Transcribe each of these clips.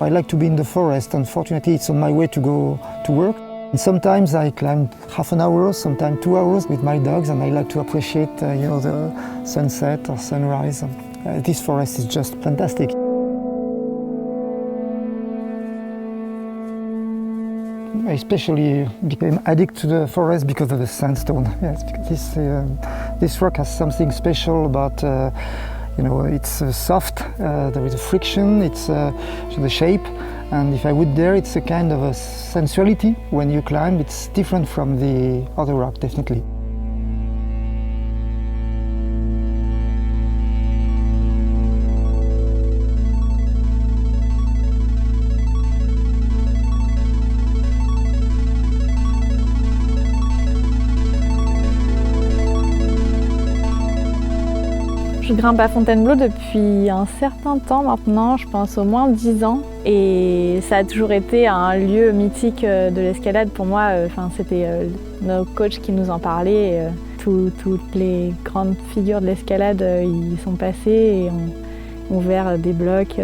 I like to be in the forest. Unfortunately, it's on my way to go to work. And sometimes I climb half an hour, sometimes 2 hours with my dogs, and I like to appreciate the sunset or sunrise. This forest is just fantastic. I especially became addicted to the forest because of the sandstone. Yes, because this rock has something special about, it's soft, there is a friction, it's the shape, and if I would dare, it's a kind of a sensuality when you climb. It's different from the other rock, definitely. Je grimpe à Fontainebleau depuis un certain temps maintenant, je pense au moins 10 ans. Et ça a toujours été un lieu mythique de l'escalade pour moi. C'était nos coachs qui nous en parlaient. Toutes les grandes figures de l'escalade y sont passées et ont ouvert des blocs.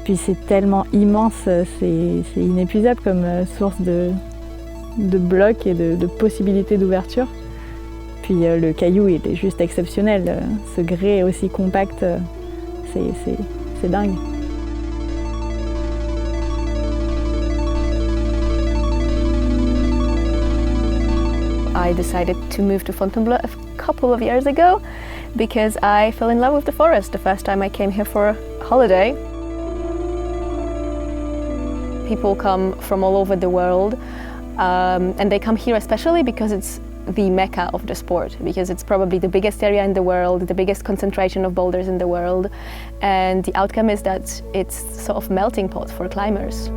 Puis c'est tellement immense, c'est inépuisable comme source de blocs et de possibilités d'ouverture. Puis le caillou, il est juste exceptionnel. Ce grès aussi compact, c'est dingue. I decided to move to Fontainebleau a couple of years ago because I fell in love with the forest the first time I came here for a holiday. People come from all over the world and they come here especially because it's the mecca of the sport, because it's probably the biggest area in the world, the biggest concentration of boulders in the world, and the outcome is that it's sort of melting pot for climbers.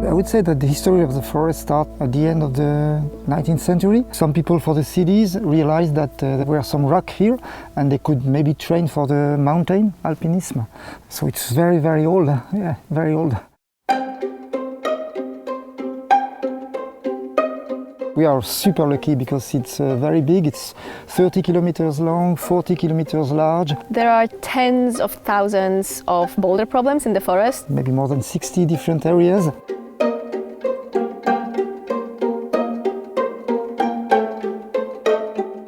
I would say that the history of the forest starts at the end of the 19th century. Some people for the cities realized that there were some rock here and they could maybe train for the mountain alpinism. So it's very, very old, yeah, very old. We are super lucky because it's very big. It's 30 kilometers long, 40 kilometers large. There are tens of thousands of boulder problems in the forest. Maybe more than 60 different areas.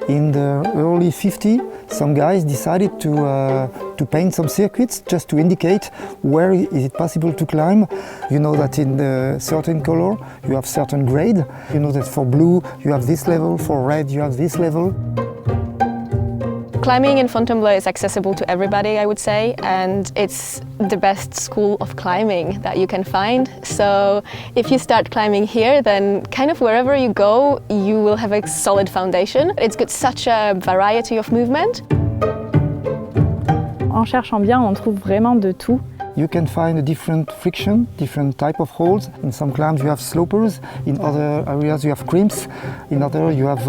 In the early 50s, some guys decided to paint some circuits just to indicate where is it possible to climb. You know that in the certain color you have certain grade. You know that for blue you have this level, for red you have this level. Climbing in Fontainebleau is accessible to everybody, I would say, and it's the best school of climbing that you can find. So if you start climbing here, then kind of wherever you go, you will have a solid foundation. It's got such a variety of movement. En cherchant bien, on trouve vraiment de tout. You can find a different friction, different type of holds. In some climbs you have slopers, in other areas you have crimps, in other you have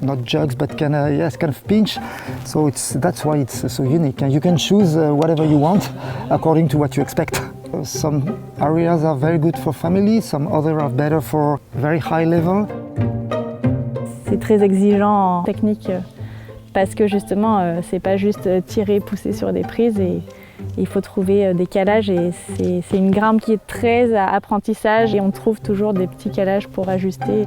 not jugs but kind of pinch. So that's why it's so unique. And you can choose whatever you want according to what you expect. Some areas are very good for family, some others are better for very high level. C'est très exigeant en technique parce que justement c'est pas juste tirer, pousser sur des prises et il faut trouver des calages et c'est une grimpe qui est très à apprentissage et on trouve toujours des petits calages pour ajuster.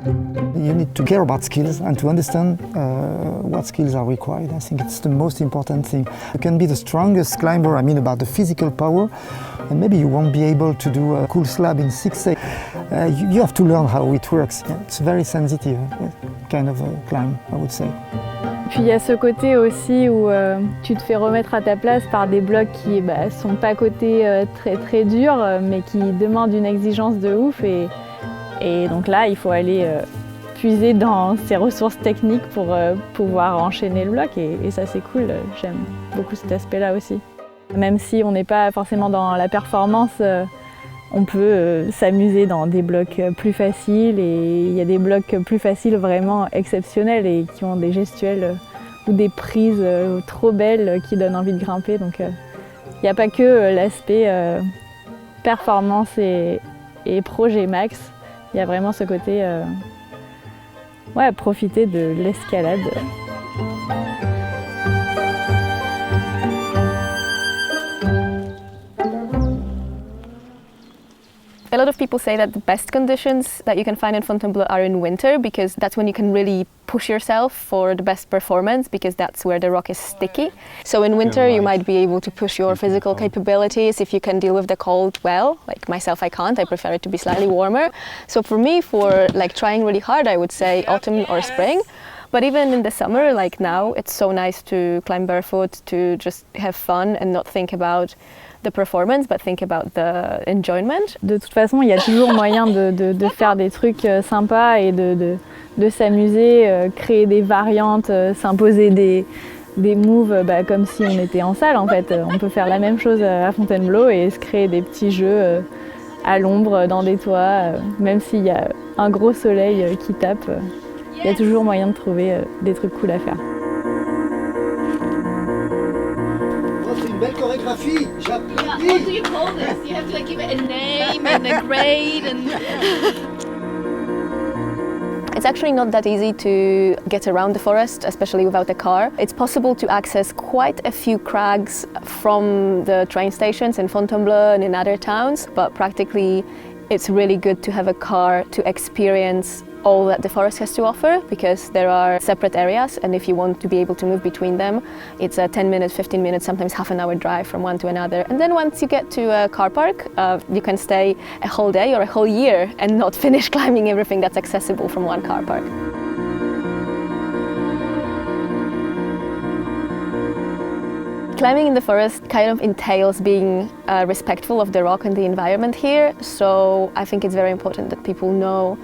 You need to care about skills and to understand what skills are required. I think it's the most important thing. You can be the strongest climber, I mean about the physical power, and maybe you won't be able to do a cool slab in 6 days. You have to learn how it works. It's very sensitive kind of a climb, I would say. Puis il y a ce côté aussi où tu te fais remettre à ta place par des blocs qui sont pas cotés très très durs mais qui demandent une exigence de ouf et donc là il faut aller puiser dans ses ressources techniques pour pouvoir enchaîner le bloc et ça c'est cool, j'aime beaucoup cet aspect-là aussi. Même si on n'est pas forcément dans la performance, on peut s'amuser dans des blocs plus faciles et il y a des blocs plus faciles vraiment exceptionnels et qui ont des gestuels ou des prises trop belles qui donnent envie de grimper. Donc il n'y a pas que l'aspect performance et projet max, il y a vraiment ce côté profiter de l'escalade. A lot of people say that the best conditions that you can find in Fontainebleau are in winter, because that's when you can really push yourself for the best performance, because that's where the rock is sticky. So in winter you might be able to push your physical capabilities if you can deal with the cold well. Like myself, I can't. I prefer it to be slightly warmer. So for me, for like trying really hard, I would say autumn or spring. But even in the summer, like now, it's so nice to climb barefoot, to just have fun and not think about the performance, but think about the enjoyment. De toute façon, il y a toujours moyen de faire des trucs sympas et de s'amuser, créer des variantes, s'imposer des moves comme si on était en salle en fait. On peut faire la même chose à Fontainebleau et se créer des petits jeux à l'ombre, dans des toits, même s'il y a un gros soleil qui tape, il y a toujours moyen de trouver des trucs cool à faire. C'est une belle chorégraphie, j'applaudis. What do you call this? You have to like give it a name and a grade and... It's actually not that easy to get around the forest, especially without a car. It's possible to access quite a few crags from the train stations in Fontainebleau and in other towns, but practically it's really good to have a car to experience all that the forest has to offer, because there are separate areas, and if you want to be able to move between them, it's a 10 minutes, 15 minutes, sometimes half an hour drive from one to another. And then once you get to a car park, you can stay a whole day or a whole year and not finish climbing everything that's accessible from one car park. Climbing in the forest kind of entails being respectful of the rock and the environment here, so I think it's very important that people know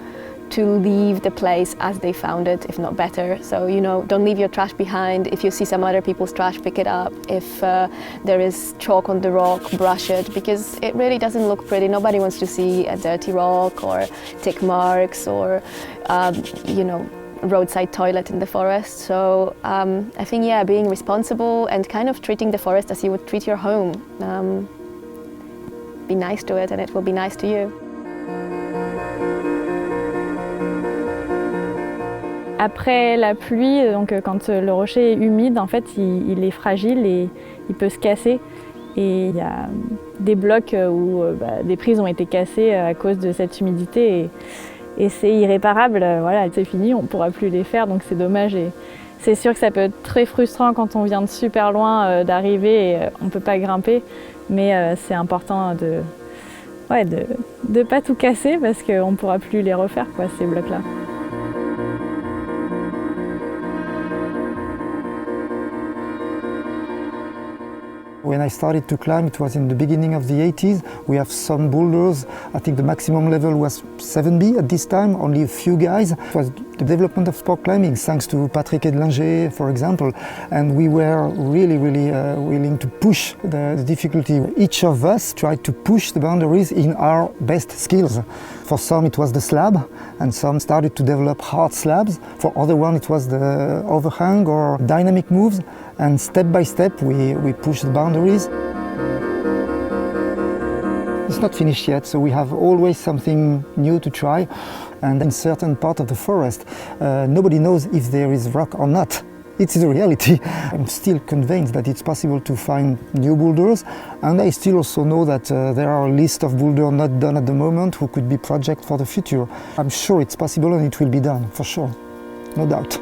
to leave the place as they found it, if not better. So, you know, don't leave your trash behind. If you see some other people's trash, pick it up. If there is chalk on the rock, brush it, because it really doesn't look pretty. Nobody wants to see a dirty rock or tick marks or, you know, roadside toilet in the forest. So I think, yeah, being responsible and kind of treating the forest as you would treat your home. Be nice to it and it will be nice to you. Après la pluie, donc quand le rocher est humide, en fait, il est fragile et il peut se casser. Et il y a des blocs où des prises ont été cassées à cause de cette humidité et c'est irréparable. Voilà, c'est fini, on ne pourra plus les faire, donc c'est dommage. Et c'est sûr que ça peut être très frustrant quand on vient de super loin d'arriver et on ne peut pas grimper. Mais c'est important de ne pas tout casser parce qu'on ne pourra plus les refaire, quoi, ces blocs-là. When I started to climb, it was in the beginning of the 80s. We have some boulders. I think the maximum level was 7B at this time, only a few guys. It was the development of sport climbing, thanks to Patrick Edlinger, for example. And we were really willing to push the difficulty. Each of us tried to push the boundaries in our best skills. For some it was the slab, and some started to develop hard slabs. For other one it was the overhang or dynamic moves. And step by step we pushed the boundaries. It's not finished yet, so we have always something new to try. And in certain part of the forest, nobody knows if there is rock or not. It's the reality. I'm still convinced that it's possible to find new boulders, and I still also know that there are a list of boulders not done at the moment who could be projects for the future. I'm sure it's possible and it will be done, for sure, no doubt.